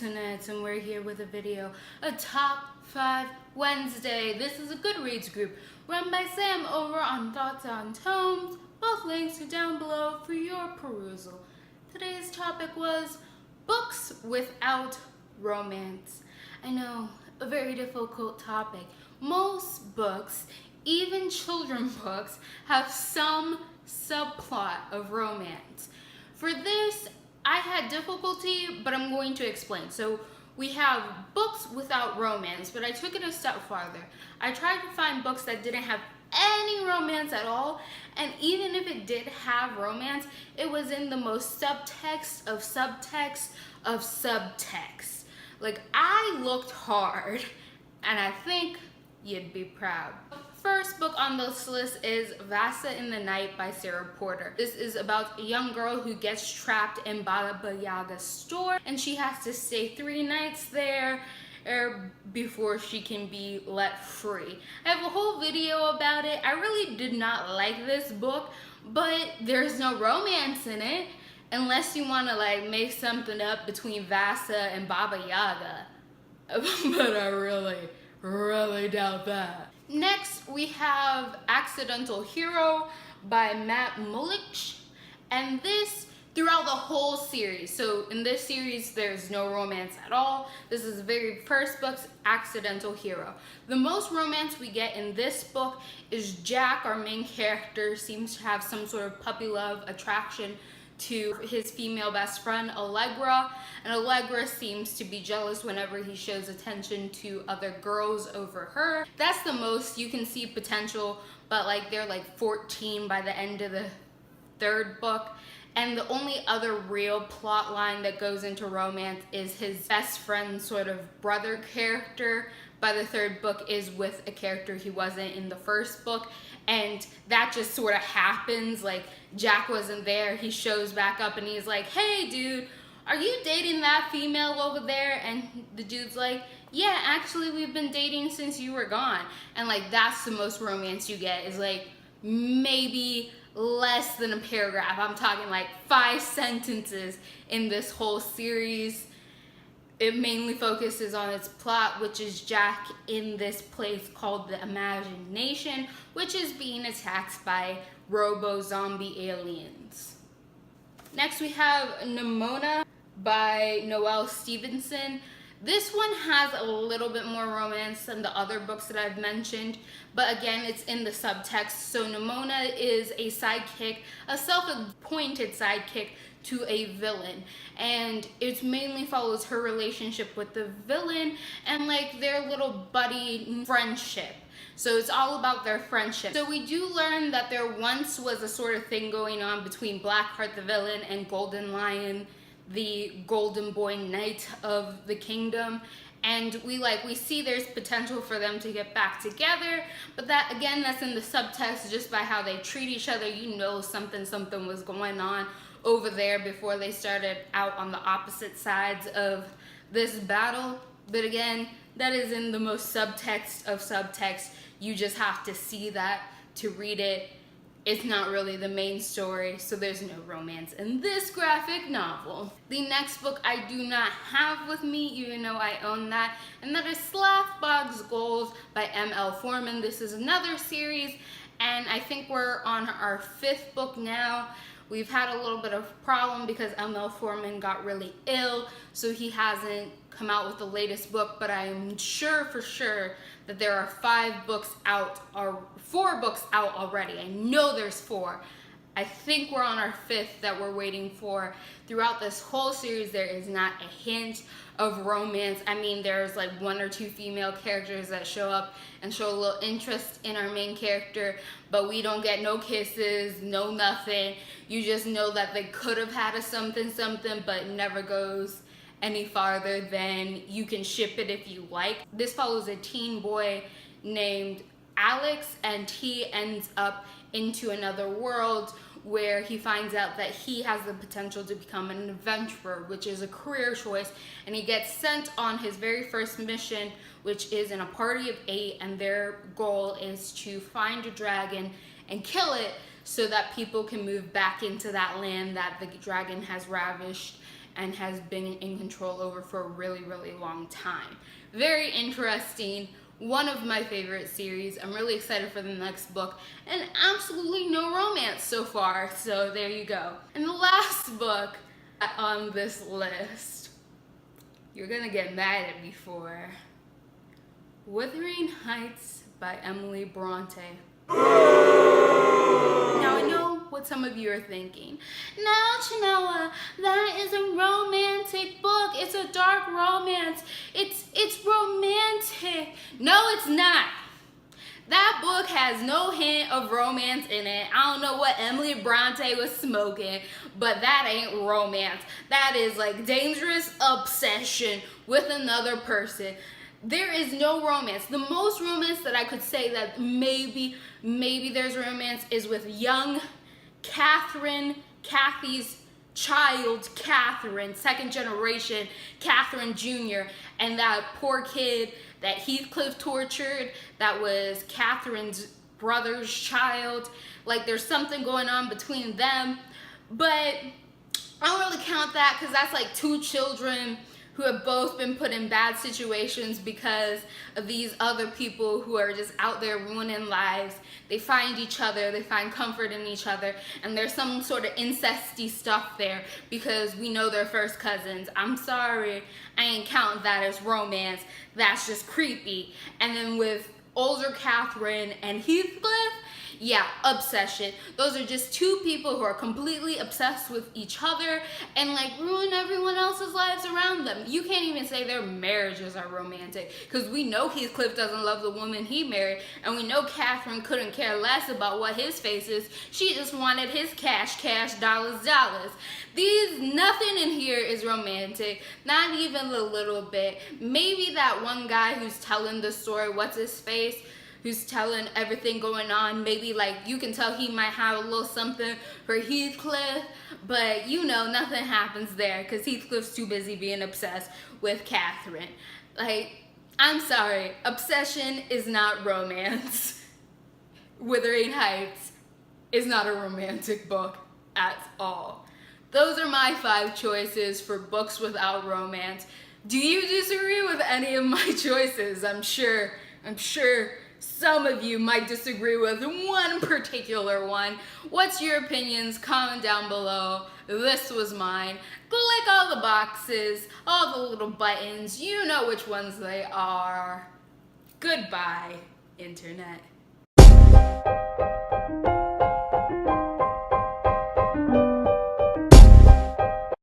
internets, and we're here with a video, a Top 5 Wednesday. This is a Goodreads group run by Sam over on Thoughts on Tomes. Both links are down below for your perusal. Today's topic was books without romance. I know, a very difficult topic. Most books, even children's books, have some subplot of romance. For this, I had difficulty, but I'm going to explain. So we have books without romance, but I took it a step farther. I tried to find books that didn't have any romance at all, and even if it did have romance, it was in the most subtext of subtext of subtext. Like, I looked hard, and I think you'd be proud. First book on this list is Vasa in the Night by Sarah Porter. This is about a young girl who gets trapped in Baba Yaga's store, and she has to stay 3 nights there before she can be let free. I have a whole video about it. I really did not like this book, but there's no romance in it unless you want to like make something up between Vasa and Baba Yaga. But I really doubt that. Next, we have Accidental Hero by Matt Mullich, and this throughout the whole series. So in this series, there's no romance at all. This is the very first book's Accidental Hero. The most romance we get in this book is Jack, our main character, seems to have some sort of puppy love attraction to his female best friend Allegra, and Allegra seems to be jealous whenever he shows attention to other girls over her. That's the most you can see potential, but like they're like 14 by the end of the 3rd book, and the only other real plot line that goes into romance is his best friend sort of brother character by the 3rd book is with a character he wasn't in the 1st book, and that just sort of happens. Like, Jack wasn't there, he shows back up and he's like, hey dude, are you dating that female over there? And the dude's like, yeah, actually we've been dating since you were gone. And like, that's the most romance you get, is like maybe less than a paragraph. I'm talking like 5 sentences in this whole series. It mainly focuses on its plot, which is Jack in this place called the Imagination, which is being attacked by robo-zombie aliens. Next we have Nimona by Noelle Stevenson. This one has a little bit more romance than the other books that I've mentioned, but again, it's in the subtext. So Nimona is a sidekick, a self-appointed sidekick to a villain, and it mainly follows her relationship with the villain and like their little buddy friendship. So it's all about their friendship. So we do learn that there once was a sort of thing going on between Blackheart the villain and Golden Lion, the golden boy knight of the kingdom, and we see there's potential for them to get back together, but that again, that's in the subtext. Just by how they treat each other, you know something was going on over there before they started out on the opposite sides of this battle. But again, that is in the most subtext of subtext. You just have to see that to read it. It's not really the main story, so there's no romance in this graphic novel. The next book I do not have with me, even though I own that, and that is Slathbog's Goals by M.L. Foreman. This is another series, and I think we're on our 5th book now. We've had a little bit of problem because M.L. Foreman got really ill, so he hasn't come out with the latest book, but I am sure for sure that there are 5 books out, or 4 books out already. I know there's 4. I think we're on our 5th that we're waiting for. Throughout this whole series, there is not a hint of romance. I mean, there's like 1 or 2 female characters that show up and show a little interest in our main character, but we don't get no kisses, no nothing. You just know that they could have had a something, but it never goes any farther than you can ship it if you like. This follows a teen boy named Alex, and he ends up into another world where he finds out that he has the potential to become an adventurer, which is a career choice, and he gets sent on his very first mission, which is in a party of 8, and their goal is to find a dragon and kill it so that people can move back into that land that the dragon has ravished and has been in control over for a really, really long time. Very interesting. One of my favorite series. I'm really excited for the next book, and absolutely no romance so far, so there you go. And the last book on this list, you're gonna get mad at me for, Wuthering Heights by Emily Bronte. Now I know what some of you are thinking. Now, Chinoa, that is a romantic book. It's a dark romance. It's romantic. No, it's not. That book has no hint of romance in it. I don't know what Emily Bronte was smoking, but that ain't romance. That is like dangerous obsession with another person. There is no romance. The most romance that I could say that maybe there's romance is with young Catherine, Kathy's child, Catherine, second generation Catherine Jr., and that poor kid that Heathcliff tortured, that was Catherine's brother's child. Like, there's something going on between them, but I don't really count that because that's like two children who have both been put in bad situations because of these other people who are just out there ruining lives. They find each other, they find comfort in each other, and there's some sort of incesty stuff there because we know they're first cousins. I'm sorry, I ain't counting that as romance. That's just creepy. And then with older Catherine and Heathcliff, yeah, obsession. Those are just two people who are completely obsessed with each other and like ruin everyone else's lives around them. You can't even say their marriages are romantic because we know Heathcliff doesn't love the woman he married, and we know Catherine couldn't care less about what his face is. She just wanted his cash, dollars. Nothing in here is romantic, not even a little bit. Maybe that one guy who's telling the story, what's his face? Who's telling everything going on, maybe like you can tell he might have a little something for Heathcliff, but you know nothing happens there because Heathcliff's too busy being obsessed with Catherine. Like, I'm sorry, obsession is not romance. Wuthering Heights is not a romantic book at all. Those are my 5 choices for books without romance. Do you disagree with any of my choices? I'm sure some of you might disagree with one particular one. What's your opinions? Comment down below. This was mine. Click all the boxes, all the little buttons. You know which ones they are. Goodbye, Internet.